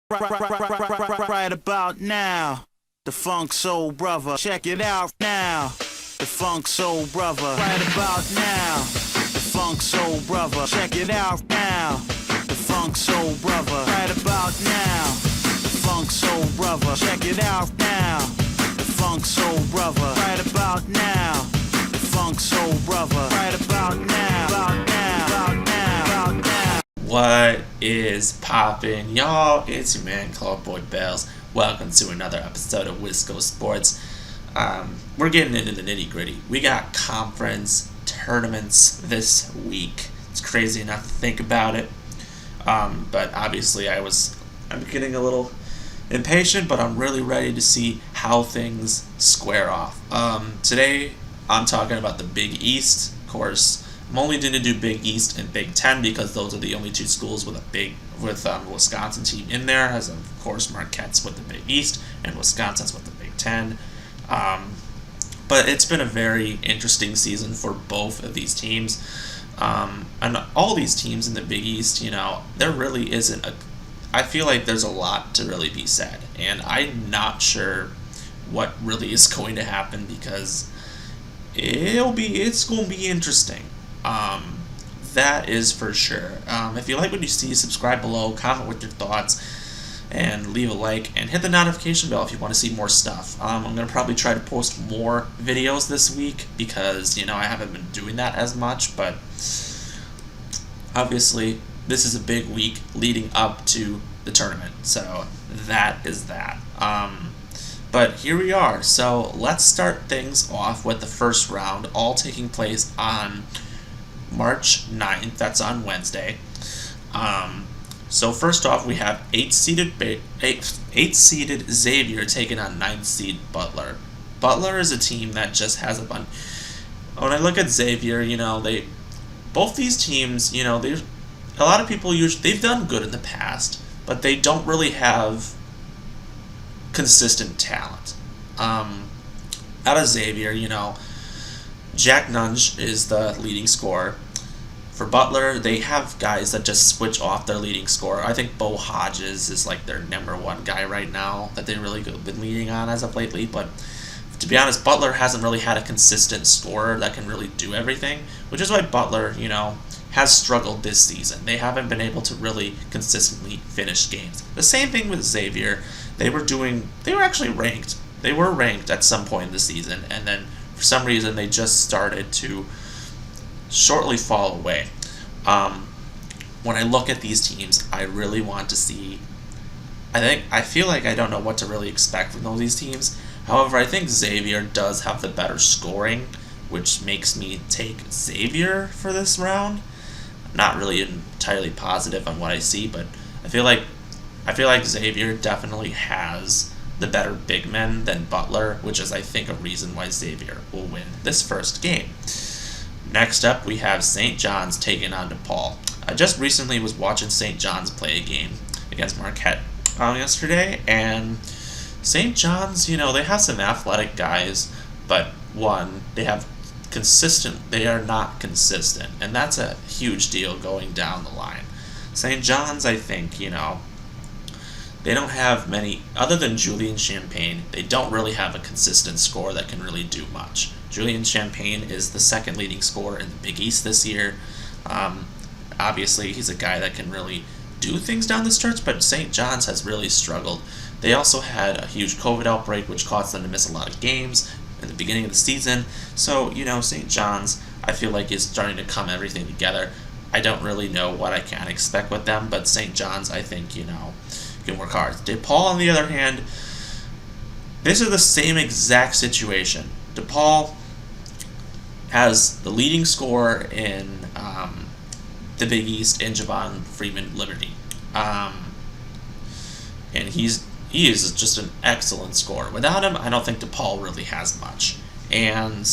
Right about now, the Funk Soul Brother. Check it out now, the Funk Soul Brother. Right about now, the Funk Soul Brother. Check it out now, the Funk Soul Brother. Right about now, the Funk Soul Brother. Check it out now, the Funk Soul Brother. Right about now, the Funk Soul Brother. Right about now, about now, about now, about now. What is poppin', y'all? It's your man, Boy Bells. Welcome to another episode of Wisco Sports. We're getting into the nitty gritty. We got conference tournaments this week. It's crazy enough to think about it. But obviously I'm getting a little impatient, but I'm really ready to see how things square off. Today I'm talking about the Big East, of course. I'm only going to do Big East and Big Ten because those are the only two schools with a Wisconsin team in there. As of course Marquette's with the Big East and Wisconsin's with the Big Ten. But it's been a very interesting season for both of these teams. And all these teams in the Big East, there really isn't I feel like there's a lot to really be said, and I'm not sure what really is going to happen because it's going to be interesting. That is for sure. If you like what you see, subscribe below, comment with your thoughts, and leave a like, and hit the notification bell if you want to see more stuff. I'm going to probably try to post more videos this week because, I haven't been doing that as much, but obviously this is a big week leading up to the tournament, so that is that. But here we are, so let's start things off with the first round, all taking place on March 9th, that's on Wednesday. So first off, we have 8-seeded Xavier taking on 9th seed Butler. Butler is a team that just has a bunch. When I look at Xavier, both these teams, a lot of people they've done good in the past, but they don't really have consistent talent. Out of Xavier, Jack Nunge is the leading scorer. For Butler, they have guys that just switch off their leading scorer. I think Bo Hodges is like their number one guy right now that they've really been leaning on as of lately. But to be honest, Butler hasn't really had a consistent scorer that can really do everything, which is why Butler, has struggled this season. They haven't been able to really consistently finish games. The same thing with Xavier. They were actually ranked. They were ranked at some point in the season, and then for some reason they just started to shortly fall away. When I look at these teams, I really want to see. I feel like I don't know what to really expect from these teams. However, I think Xavier does have the better scoring, which makes me take Xavier for this round. I'm not really entirely positive on what I see, but I feel like Xavier definitely has the better big men than Butler, which is, I think, a reason why Xavier will win this first game. Next up, we have St. John's taking on DePaul. I just recently was watching St. John's play a game against Marquette yesterday, and St. John's, they have some athletic guys, but they are not consistent, and that's a huge deal going down the line. St. John's, I think, they don't have many, other than Julian Champagne, they don't really have a consistent scorer that can really do much. Julian Champagne is the second leading scorer in the Big East this year. Obviously, he's a guy that can really do things down the stretch, but St. John's has really struggled. They also had a huge COVID outbreak, which caused them to miss a lot of games in the beginning of the season. So, St. John's, I feel like, is starting to come everything together. I don't really know what I can expect with them, but St. John's, I think, can work hard. DePaul, on the other hand, this is the same exact situation. DePaul has the leading scorer in the Big East in Javon Freeman-Liberty. And he is just an excellent scorer. Without him, I don't think DePaul really has much. And,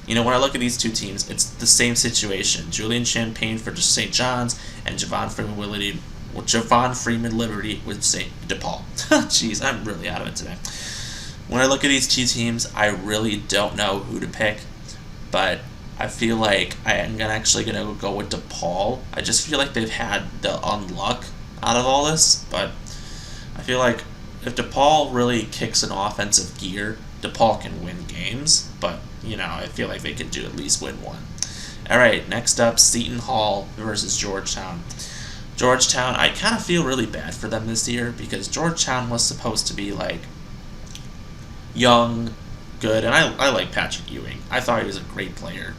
when I look at these two teams, it's the same situation. Julian Champagne for St. John's and Javon Freeman-Liberty with St. DePaul. Jeez, I'm really out of it today. When I look at these two teams, I really don't know who to pick, but I feel like I am actually going to go with DePaul. I just feel like they've had the unluck out of all this, but I feel like if DePaul really kicks an offensive gear, DePaul can win games, but, I feel like they could at least win one. All right, next up, Seton Hall versus Georgetown. Georgetown, I kind of feel really bad for them this year because Georgetown was supposed to be, young, good, and I like Patrick Ewing. I thought he was a great player,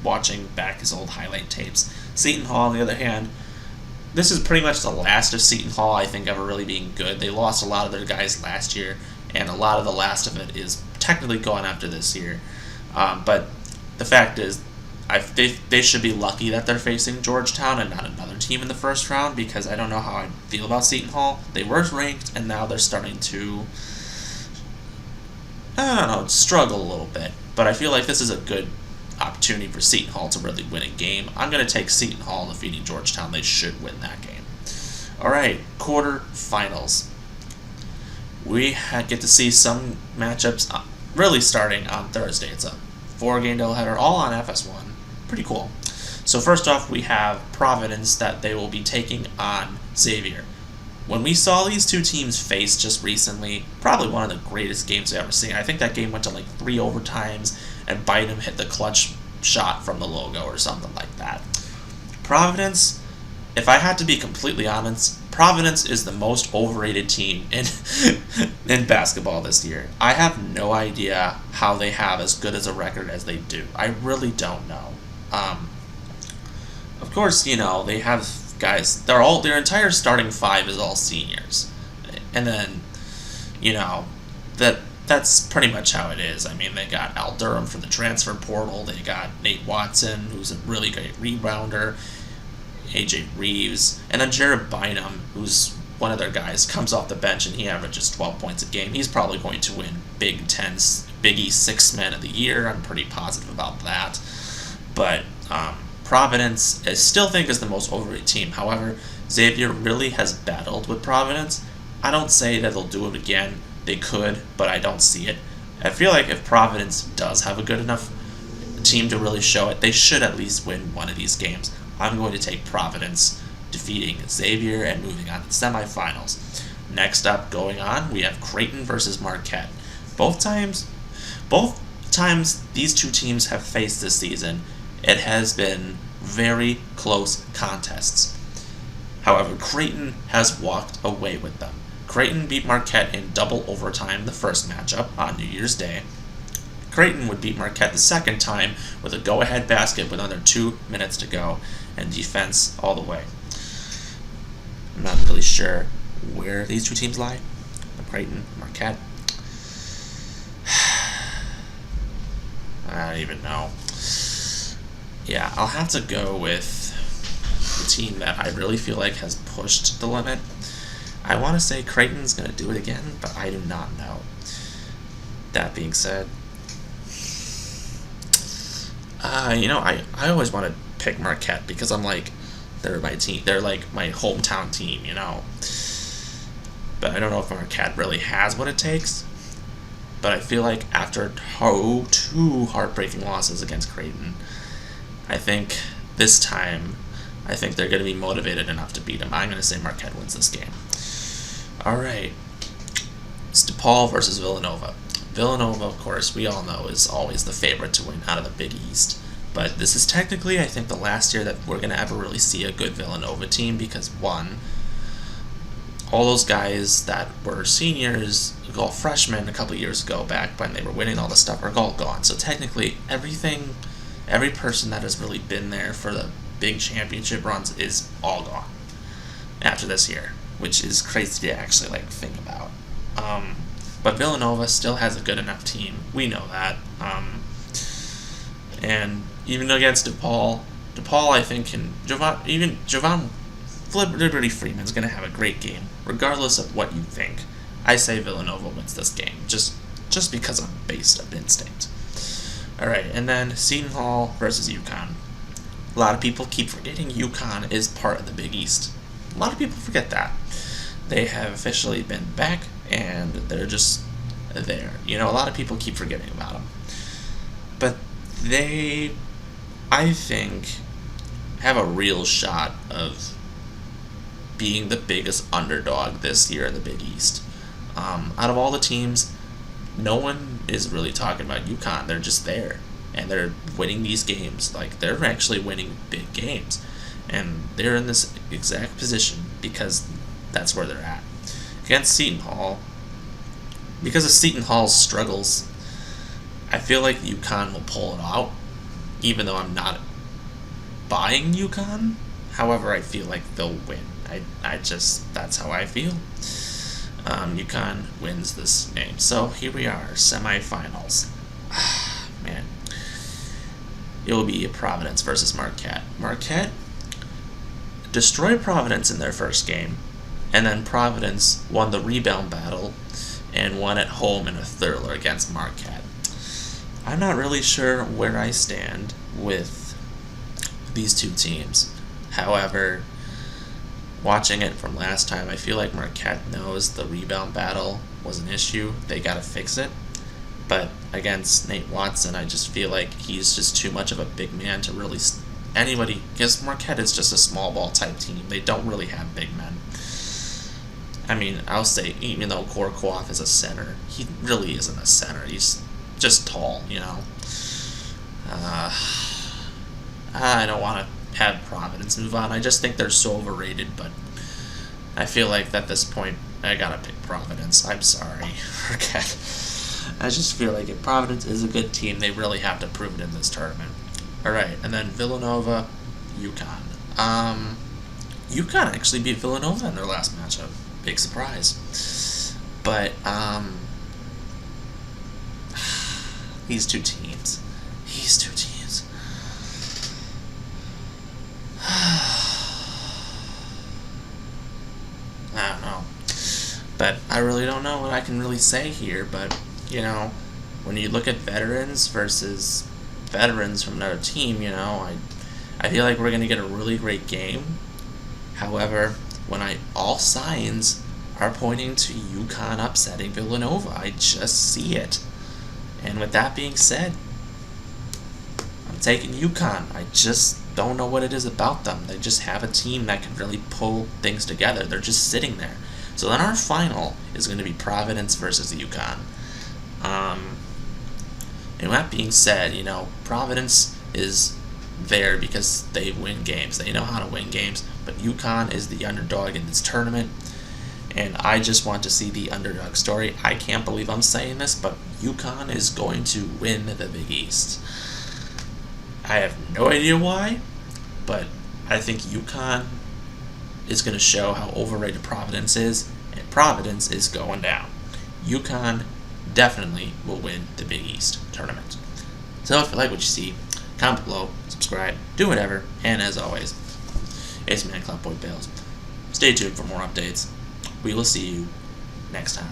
watching back his old highlight tapes. Seton Hall, on the other hand, this is pretty much the last of Seton Hall, I think, ever really being good. They lost a lot of their guys last year, and a lot of the last of it is technically going after this year. But the fact is, they should be lucky that they're facing Georgetown and not another team in the first round, because I don't know how I feel about Seton Hall. They were ranked, and now they're starting to, struggle a little bit. But I feel like this is a good opportunity for Seton Hall to really win a game. I'm going to take Seton Hall defeating Georgetown. They should win that game. All right, quarterfinals. We get to see some matchups really starting on Thursday. It's a 4-game doubleheader, all on FS1. Pretty cool. So first off, we have Providence that they will be taking on Xavier. When we saw these two teams face just recently, probably one of the greatest games I've ever seen. I think that game went to 3 overtimes, and Bynum hit the clutch shot from the logo or something like that. Providence, if I had to be completely honest, Providence is the most overrated team in basketball this year. I have no idea how they have as good as a record as they do. I really don't know. Of course, they have guys. Their entire starting 5 is all seniors, and then, that's pretty much how it is. I mean, they got Al Durham from the transfer portal. They got Nate Watson, who's a really great rebounder. AJ Reeves, and then Jared Bynum, who's one of their guys, comes off the bench and he averages 12 points a game. He's probably going to win Big East 6th Man of the Year. I'm pretty positive about that. But Providence, I still think, is the most overrated team. However, Xavier really has battled with Providence. I don't say that they'll do it again. They could, but I don't see it. I feel like if Providence does have a good enough team to really show it, they should at least win one of these games. I'm going to take Providence defeating Xavier and moving on to the semifinals. Next up, going on, we have Creighton versus Marquette. Both times these two teams have faced this season, it has been very close contests. However, Creighton has walked away with them. Creighton beat Marquette in double overtime the first matchup on New Year's Day. Creighton would beat Marquette the second time with a go-ahead basket with under 2 minutes to go and defense all the way. I'm not really sure where these two teams lie. Creighton, Marquette. I don't even know. Yeah, I'll have to go with the team that I really feel like has pushed the limit. I want to say Creighton's going to do it again, but I do not know. That being said, I always want to pick Marquette because I'm like, they're my team. They're like my hometown team, But I don't know if Marquette really has what it takes. But I feel like after 2 heartbreaking losses against Creighton, I think this time, they're going to be motivated enough to beat them. I'm going to say Marquette wins this game. All right. It's DePaul versus Villanova. Villanova, of course, we all know is always the favorite to win out of the Big East. But this is technically, I think, the last year that we're going to ever really see a good Villanova team because, one, all those guys that were seniors, all freshmen a couple years ago back when they were winning all this stuff are all gone. So technically, every person that has really been there for the big championship runs is all gone after this year, which is crazy to actually think about. But Villanova still has a good enough team. We know that. And even against DePaul, I think, Javon Liberty Freeman's going to have a great game, regardless of what you think. I say Villanova wins this game, just because I'm based on instinct. Alright, and then Seton Hall versus UConn. A lot of people keep forgetting UConn is part of the Big East. A lot of people forget that. They have officially been back, and they're just there. A lot of people keep forgetting about them. But they, I think, have a real shot of being the biggest underdog this year in the Big East. Out of all the teams, no one is really talking about UConn. They're just there, and they're winning these games. Like, they're actually winning big games, and they're in this exact position because that's where they're at. Against Seton Hall, because of Seton Hall's struggles, I feel like UConn will pull it out, even though I'm not buying UConn. However, I feel like they'll win. That's how I feel. UConn wins this game. So here we are, semifinals. Man. It will be Providence versus Marquette. Marquette destroyed Providence in their first game, and then Providence won the rebound battle and won at home in a thriller against Marquette. I'm not really sure where I stand with these two teams. However, watching it from last time, I feel like Marquette knows the rebound battle was an issue. They got to fix it. But against Nate Watson, I just feel like he's just too much of a big man to really anybody. Because Marquette is just a small ball type team. They don't really have big men. I mean, I'll say, even though Korkoff is a center, he really isn't a center. He's just tall, you know. I don't want to have Providence move on. I just think they're so overrated, but I feel like at this point, I gotta pick Providence. I'm sorry. Okay. I just feel like if Providence is a good team, they really have to prove it in this tournament. Alright, and then Villanova, UConn. UConn actually beat Villanova in their last matchup. Big surprise. But, these two teams. I don't know. But I really don't know what I can really say here, but, you know, when you look at veterans versus veterans from another team, you know, I feel like we're going to get a really great game. However, all signs are pointing to UConn upsetting Villanova. I just see it. And with that being said, I'm taking UConn. I just don't know what it is about them. They just have a team that can really pull things together. They're just sitting there. So then our final is going to be Providence versus UConn. And with that being said, you know, Providence is there because they win games. They know how to win games. But UConn is the underdog in this tournament. And I just want to see the underdog story. I can't believe I'm saying this, but UConn is going to win the Big East. I have no idea why, but I think UConn is going to show how overrated Providence is, and Providence is going down. UConn definitely will win the Big East tournament. So if you like what you see, comment below, subscribe, do whatever, and as always, it's man Cloudboy Bales. Stay tuned for more updates. We will see you next time.